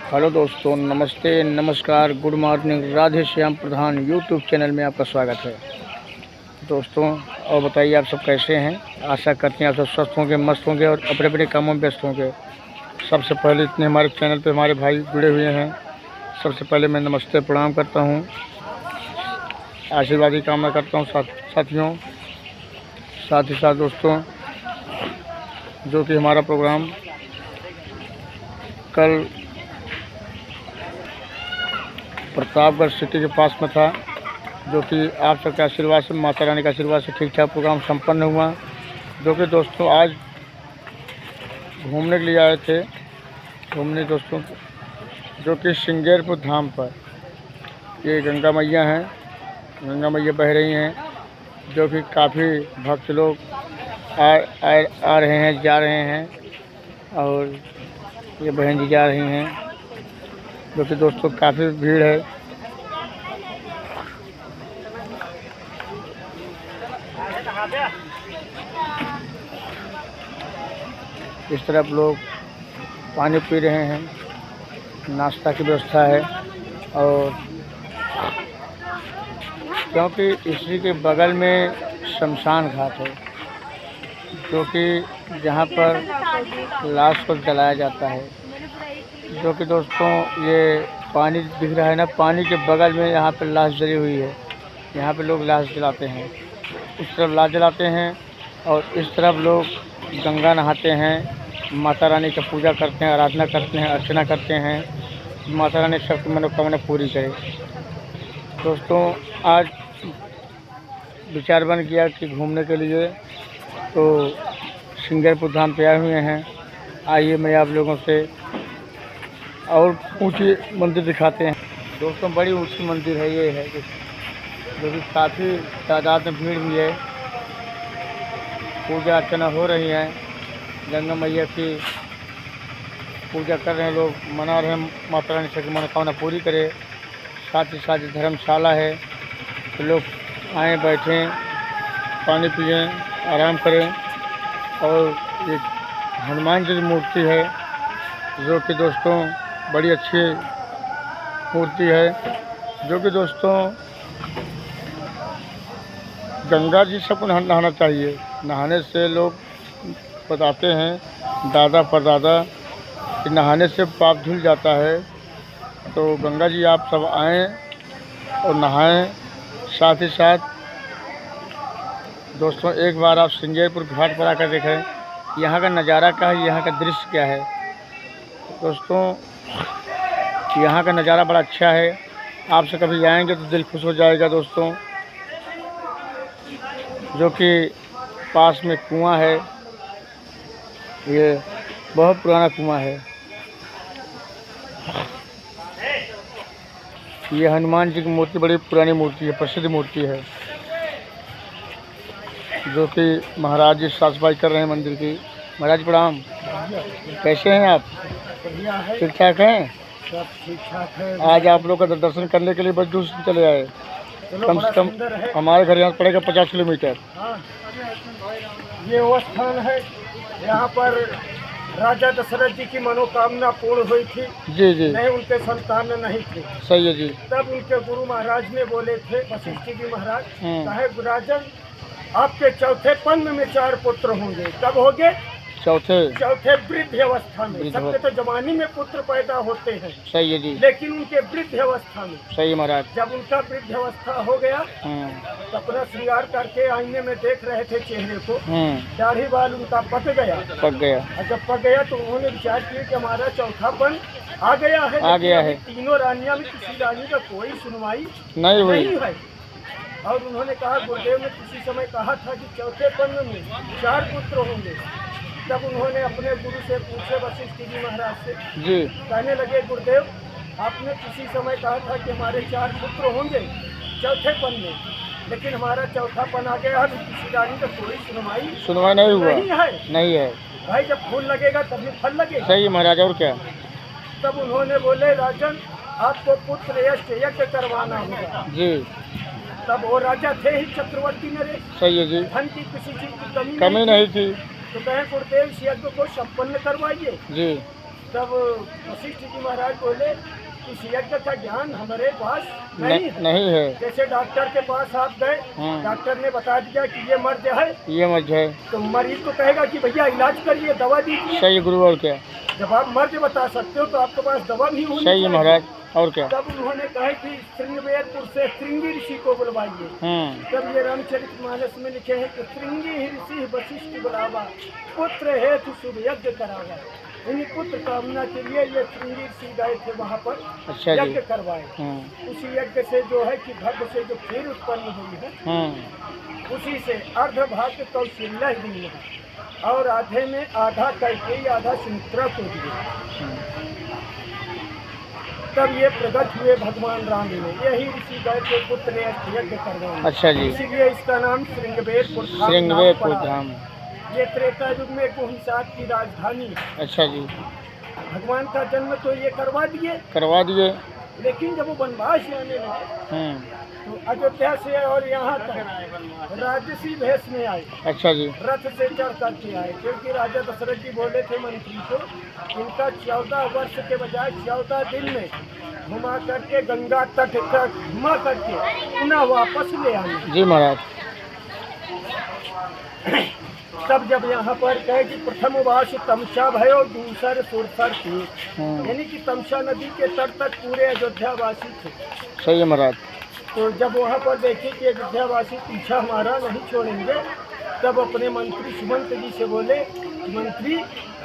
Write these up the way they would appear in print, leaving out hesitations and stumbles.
Hello दोस्तों, नमस्ते, नमस्कार, गुड मॉर्निंग, राधे श्याम प्रधान यूट्यूब चैनल में आपका स्वागत है। दोस्तों, और बताइए आप सब कैसे हैं। आशा करते हैं आप सब स्वस्थ होंगे, मस्त होंगे और अपने अपने कामों में व्यस्त होंगे। सबसे पहले इतने हमारे चैनल पे हमारे भाई जुड़े हुए हैं, सबसे पहले मैं नमस्ते प्रणाम करता हूँ, आशीर्वाद की कामना करता हूँ साथियों। साथ ही साथ दोस्तों, जो कि हमारा प्रोग्राम कल प्रतापगढ़ सिटी के पास में था, जो कि आप सबके आशीर्वाद से, माता रानी के आशीर्वाद से ठीक ठाक प्रोग्राम संपन्न हुआ। जो कि दोस्तों आज घूमने के लिए आए थे, घूमने दोस्तों, जो कि श्रृंगारपुर धाम पर ये गंगा मैया हैं, गंगा मैया बह रही हैं, जो कि काफ़ी भक्त लोग आ रहे हैं, जा रहे हैं, और ये बहन जी जा रही हैं, जो कि दोस्तों काफ़ी भीड़ है। इस तरफ लोग पानी पी रहे हैं, नाश्ता की व्यवस्था है, और क्योंकि इसी के बगल में शमशान घाट है, जो कि जहाँ पर लाश को जलाया जाता है। जो कि दोस्तों ये पानी दिख रहा है ना, पानी के बगल में यहाँ पर लाश जली हुई है, यहाँ पे लोग लाश जलाते हैं। इस तरफ लाश जलाते हैं और इस तरफ लोग गंगा नहाते हैं, माता रानी का पूजा करते हैं, आराधना करते हैं, अर्चना करते हैं। माता रानी सबकी मनोकामना पूरी करे। दोस्तों, आज विचार बन गया कि घूमने के लिए तो श्रृंगारपुर धाम पे आए हुए हैं। आइए मैं आप लोगों से और ऊंची मंदिर दिखाते हैं। दोस्तों, बड़ी ऊंची मंदिर है, ये है जो कि काफ़ी तादाद में भीड़ भी है। पूजा अर्चना हो रही है, गंगा मैया की पूजा कर रहे हैं लोग, मना रहे हैं माता रानी सबकी मनोकामना पूरी करे। साथ ही साथ धर्मशाला है, तो लोग आएँ, बैठें, पानी पिएं, आराम करें। और ये हनुमान जी की मूर्ति है, जो कि दोस्तों बड़ी अच्छी मूर्ति है। जो कि दोस्तों गंगा जी सबको नहाना चाहिए। नहाने से लोग बताते हैं दादा परदादा कि नहाने से पाप धुल जाता है। तो गंगा जी आप सब आएँ और नहाएं। साथ ही साथ दोस्तों एक बार आप श्रृंगारपुर घाट पर आकर देखें, यहाँ का नज़ारा क्या है, यहाँ का दृश्य क्या है। दोस्तों, यहाँ का नज़ारा बड़ा अच्छा है, आपसे कभी आएंगे तो दिल खुश हो जाएगा। दोस्तों, जो कि पास में कुआं है, ये बहुत पुराना कुआं है। ये हनुमान जी की मूर्ति बड़ी पुरानी मूर्ति है, प्रसिद्ध मूर्ति है, जो कि महाराज जी साफ सफाई कर रहे हैं मंदिर की। महाराज प्रणाम, कैसे हैं आप? ठीक ठाक हैं? सब ठीक ठाक है। आज आप लोग का दर्शन करने के लिए बस दूर से चले आए। कम से कम हमारे घर यहाँ पड़ेगा 50 किलोमीटर। हाँ, ये वो स्थान है, यहाँ पर राजा दशरथ जी की मनोकामना पूर्ण हुई थी। जी जी, नहीं, उनके संतान नहीं थे। सही है जी। तब उनके गुरु महाराज ने बोले थे, वशिष्ठ जी महाराज, कहे राजन आपके चौथे पन्न में 4 पुत्र होंगे। कब होंगे? चौथे वृद्ध अवस्था में। सबके तो जवानी में पुत्र पैदा होते हैं, सही है जी, लेकिन उनके वृद्ध अवस्था में। सही महाराज। जब उनका वृद्ध अवस्था हो गया तो अपना श्रृंगार करके आईने में देख रहे थे चेहरे को, दाढ़ी बाल उनका पक गया। और जब पक गया तो उन्होंने विचार किया कि हमारा चौथापन आ गया है। तीनों रानियां में किसी रानी का कोई सुनवाई नहीं है। और उन्होंने कहा, गुरुदेव ने किसी समय कहा था कि चौथे पन्न में 4 पुत्र होंगे। तब उन्होंने अपने गुरु से पूछे, वशिष्ठ जी महाराज से जी, कहने लगे, गुरुदेव आपने किसी समय कहा था कि हमारे 4 पुत्र होंगे चौथे पन में, लेकिन हमारा चौथा पन आ गया, अभी किसी रानी का कोई सुनवाई नहीं है। भाई जब फूल लगेगा तभी फल लगेगा। सही महाराज, और क्या? तब उन्होंने बोले, राजन आपको पुत्र यज्ञ करवाना होगा जी। तब वो राजा थे ही चक्रवर्ती नरेश, सही है जी, धन की किसी चीज की कमी नहीं थी। तो कहे, गुरुदेव इस यज्ञ को संपन्न करवाइए जी। तब वशिष्ठ जी महाराज बोले इस यज्ञ का ज्ञान हमारे पास नहीं है। जैसे डॉक्टर के पास आप गए, डॉक्टर ने बता दिया कि ये मर्ज है, तो मरीज को कहेगा कि भैया इलाज करिए, दवा दीजिए। सही गुरु, और क्या। जब आप मर्ज बता सकते हो तो आपके पास दवा भी होनी चाहिए। महाराज, और क्या। तब उन्होंने कहा कि श्रृंगवेरपुर से श्रृंगी ऋषि को बुलवाइए। तब ये रामचरितमानस में लिखे हैं कि श्रृंगी ऋषि वशिष्ठ बुलावा, पुत्र हेतु शुभ यज्ञ करावा। इन्हीं पुत्र कामना के लिए ये श्रृंगी ऋषि गए थे वहाँ पर, यज्ञ करवाए। उसी यज्ञ से जो है कि भद्र से जो खीर उत्पन्न हुई है, उसी से अर्ध भाग कौशल्या दी है, और आधे में आधा कैकेयी आधा सुमित्रा को दिए। तब ये प्रकट हुए भगवान राम में, यही ऋषि गए थे पुत्र यज्ञ करवाने। अच्छा जी। इसीलिए इसका नाम श्रृंगवेरपुर धाम। ये त्रेता युग में कुहिसात की राजधानी। अच्छा जी। भगवान का जन्म तो ये करवा दिए, लेकिन जब वो वनवास आने लगे तो अयोध्या से और यहाँ तक राजसी भेष में आए। अच्छा जी। रथ से चढ़ करके आए, क्योंकि राजा दशरथ जी बोले थे मंत्री को, इनका 14 वर्ष के बजाय 14 दिन में घुमा करके गंगा तट तक घुमा करके पुनः वापस ले आए। जी महाराज। तब जब यहाँ पर कहे कि प्रथम वास तमसा भयो दूसर सुरसर थे, यानी कि तमसा नदी के तट तक पूरे अयोध्यावासी थे। सही है महाराज। तो जब वहाँ पर देखे कि अयोध्यावासी पीछा हमारा नहीं छोड़ेंगे, तब अपने मंत्री सुमंत जी से बोले, मंत्री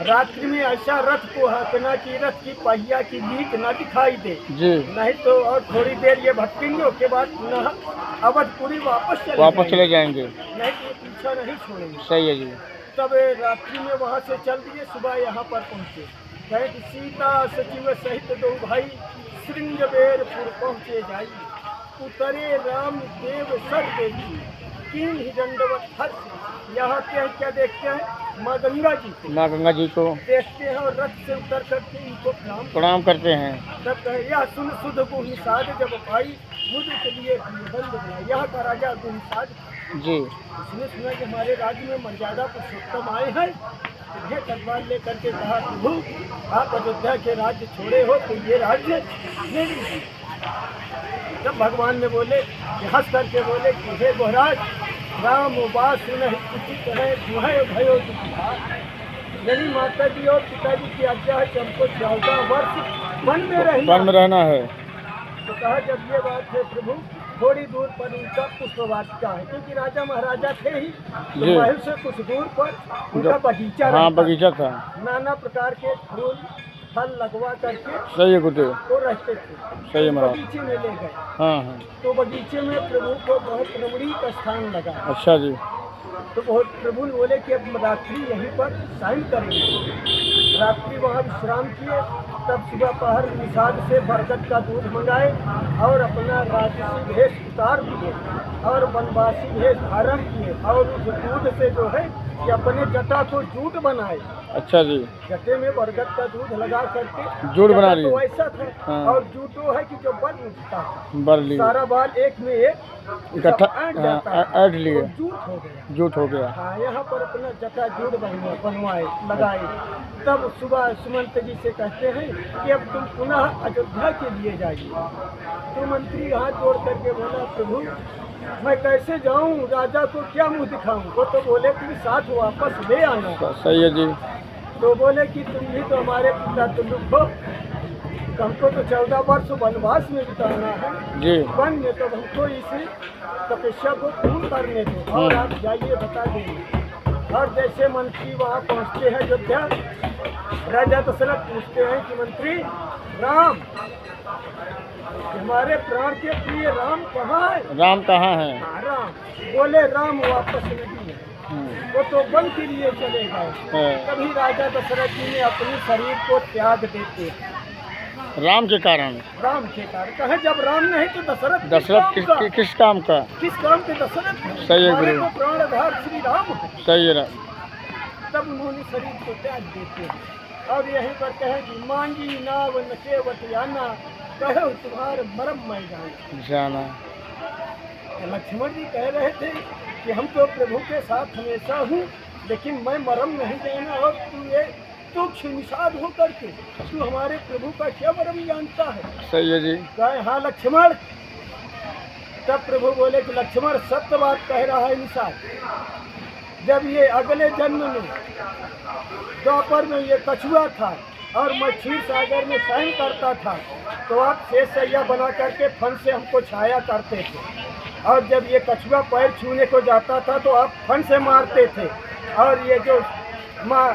रात्रि में ऐसा रथ को हाँकना कि रथ की पहिया की लीक न दिखाई दे जी, नहीं तो और थोड़ी देर ये भटकेंगे, उसके बाद पुनः अवधपुरी वापस चले जाएंगे, नहीं तो पीछा नहीं छोड़ेंगे। सही है जी। तब रात्रि में वहाँ से चल दिए, सुबह यहाँ पर पहुँचे। कहे कि सीता सचिव सहित दो भाई श्रृंगवेरपुर पहुँचे जाई, उतरे राम देव सर देवी तीन ही दंडवत हर्ष। यहाँ क्या देखते हैं, माँ गंगा जी को देखते हैं और रथ से उतर करके इनको प्रणाम करते हैं। तब कहे यह सुन सुध गुहिसाद जब भाई मुझ के लिए बंद बना। यहाँ का राजा गुहिसाद जी, उसने सुना कि हमारे राज्य में मर्यादा पुरुषोत्तम आए हैं, इन्हें तलवार लेकर के कहा, प्रभु आप अयोध्या के राज्य छोड़े हो तो ये राज्य ले लीजिए। तब भगवान ने बोले, हंस करके बोले कि हे महाराज राम उबास नहीं उचित है दुहे भयो दुखिहार। यदि माता जी और पिताजी की आज्ञा है कि हमको 14 वर्ष वन में रहना है, तो कहा जब ये बात है प्रभु, थोड़ी दूर पर उनका पुष्पवाटिका है, क्योंकि राजा महाराजा थे ही, तो महल से कुछ दूर पर उनका बगीचा था, नाना प्रकार के फूल फल लगवा करके सही है कुटे वो रहते थे। सही है महाराज। बगीचे में ले गए। हाँ। तो बगीचे में प्रभु को बहुत रमणीक स्थान लगा। अच्छा जी। तो बहुत प्रभु ने बोले कि अब रात्रि यहीं पर साइन करेंगे। रात्रि वहाँ विश्राम किए, तब सुबह पहर निषाद से बरगद का दूध मंगाए और अपना राजसी भेष उतार दिए और वनवासी भेष धारण किए, और उस दूध से जो है कि अपने जटा को जूट बनाए। अच्छा जी। जटे में बरगद का दूध लगा करके जूट बना ली। तो ऐसा था। हाँ। और जूटो है कि जो बल उठता है, बल सारा बाल एक में एक इकट्ठा ऐड लिए, जूट हो गया। हाँ, हाँ, यहाँ पर अपना जटा जूट बनवाए लगाए। तब सुबह सुमंत जी से कहते हैं कि अब तुम पुनः अयोध्या के लिए जाइए। तो मंत्री हाथ जोड़ करके बोला, प्रभु मैं कैसे जाऊं, राजा को क्या मुंह दिखाऊं। वो तो बोले कि साथ वापस ले आना। सही है जी। तो बोले कि तुम भी तो हमारे पिता तुल्य हो, हमको तो 14 वर्ष वनवास में बिताना है जी, वन में, तो हमको इस तपस्या को पूर्ण करने दो और आप जाइए बता देंगे। और जैसे मंत्री वहाँ पहुँचते हैं अयोध्या, राजा दशरथ पूछते हैं कि मंत्री राम, हमारे प्राण के प्रिय राम कहाँ है? राम कहाँ है? राम बोले राम वापस नहीं है, वो तो वन के लिए चले गए। तभी राजा दशरथ जी ने अपने शरीर को त्याग देते राम के कारण। कहे जब राम नहीं तो दशरथ किस काम का? किस काम के दशरथ? सही है गुरु। तो प्राणधार श्री राम है। सही है। तब उन्होंने शरीर को त्याग देते और यहीं पर कहे कि मांगी नाव नकेवट याना, कहो तुम्हारे मरम मैं जाना। लक्ष्मण जी कह रहे थे कि हम तो प्रभु के साथ हमेशा हूँ, लेकिन मैं मरम नहीं जाना और तू ये तुक्ष निषाद होकर के तू हमारे प्रभु का क्या मर्म जानता है? सही है जी। कहे हाँ लक्ष्मण। तब प्रभु बोले कि लक्ष्मण सत्य बात कह रहा है निषाद। जब ये अगले जन्म में द्वापर में ये कछुआ था और मैं क्षीर सागर में शयन करता था, तो आप शेष सैया बना करके फन से हमको छाया करते थे, और जब ये कछुआ पैर छूने को जाता था तो आप फन से मारते थे। और ये जो माँ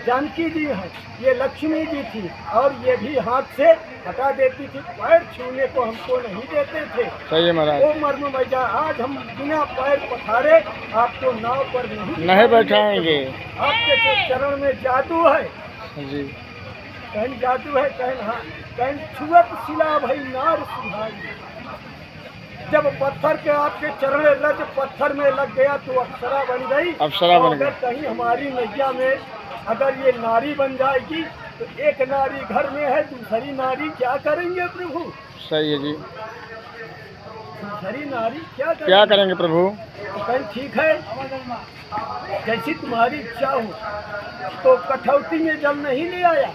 जानकी जी हैं, ये लक्ष्मी जी थी, और ये भी हाथ से हटा देती थी, पैर छूने को हमको नहीं देते थे। सही है महाराज। वो मर्म मैया आज हम बिना पैर पखारे आपको नाव पर नहीं बैठाएंगे। आपके जो चरण में जादू है जी। कहीं जादू है, कहीं हाँ, कहीं छुअत शिला भई नार सुहाई। जब पत्थर के आपके चरण रज पत्थर में लग गया तो अप्सरा बन गई। अप्सरा बन गई। अगर कहीं हमारी मैया में अगर ये नारी बन जाएगी तो एक नारी घर में है, दूसरी नारी क्या करेंगे प्रभु? सही है जी। दूसरी नारी क्या करेंगे प्रभु? तो कहीं ठीक है, जैसी तुम्हारी इच्छा हो। तो कठौती में जल नहीं ले आया।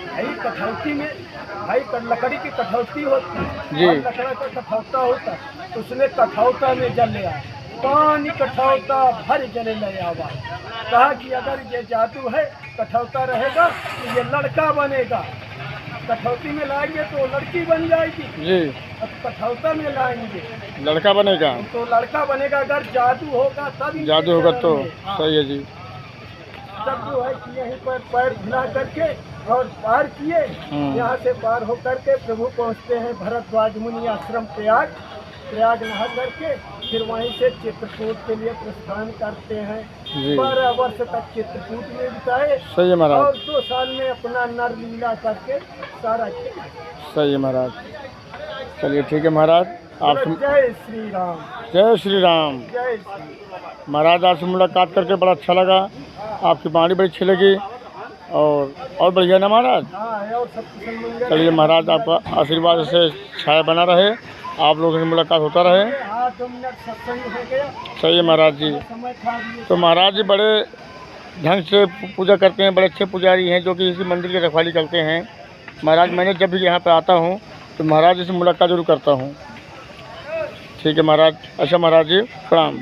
भाई कठौती में भाई लकड़ी की कठौती होती है और लकड़ा का कठौता होता है, उसने कठौता में जल ले आया। पानी कठौता भर जले ले आवा। कहा कि अगर ये जादू है, कठौता रहेगा तो ये लड़का बनेगा। कठौती में लाएंगे तो लड़की बन जाएगी जी। अब कठौता में लाएंगे लड़का बनेगा तो लड़का बनेगा। अगर जादू होगा तब जादू होगा तो सही है जी। तब जो है कि यहीं पर पैर हिला करके और पार किए, यहाँ से पार होकर के प्रभु पहुँचते हैं भरद्वाज मुनि आश्रम प्रयाग नहा करके, फिर वहीं से चित्रकूट के लिए प्रस्थान करते हैं। 12 वर्ष तक चित्रकूट में बिताए। सही है महाराज। और 2 साल में अपना नर लीला करके सारा किया। सही है महाराज। चलिए ठीक है महाराज। आप जय श्री राम। जय श्री राम। जय श्री महाराज, आपसे मुलाकात करके बड़ा अच्छा लगा। आपकी वाणी बड़ी अच्छी लगी और बढ़िया ना महाराज। और सब चलिए महाराज, आपका आशीर्वाद से छाया बना रहे, आप लोगों से मुलाकात होता रहे। सही है महाराज जी। तो महाराज जी बड़े ढंग से पूजा करते हैं, बड़े अच्छे पुजारी हैं जो कि इसी मंदिर की रखवाली करते हैं। महाराज मैंने जब भी यहाँ पे आता हूँ तो महाराज जी से मुलाकात जरूर करता हूँ। ठीक है महाराज। अच्छा महाराज जी प्रणाम।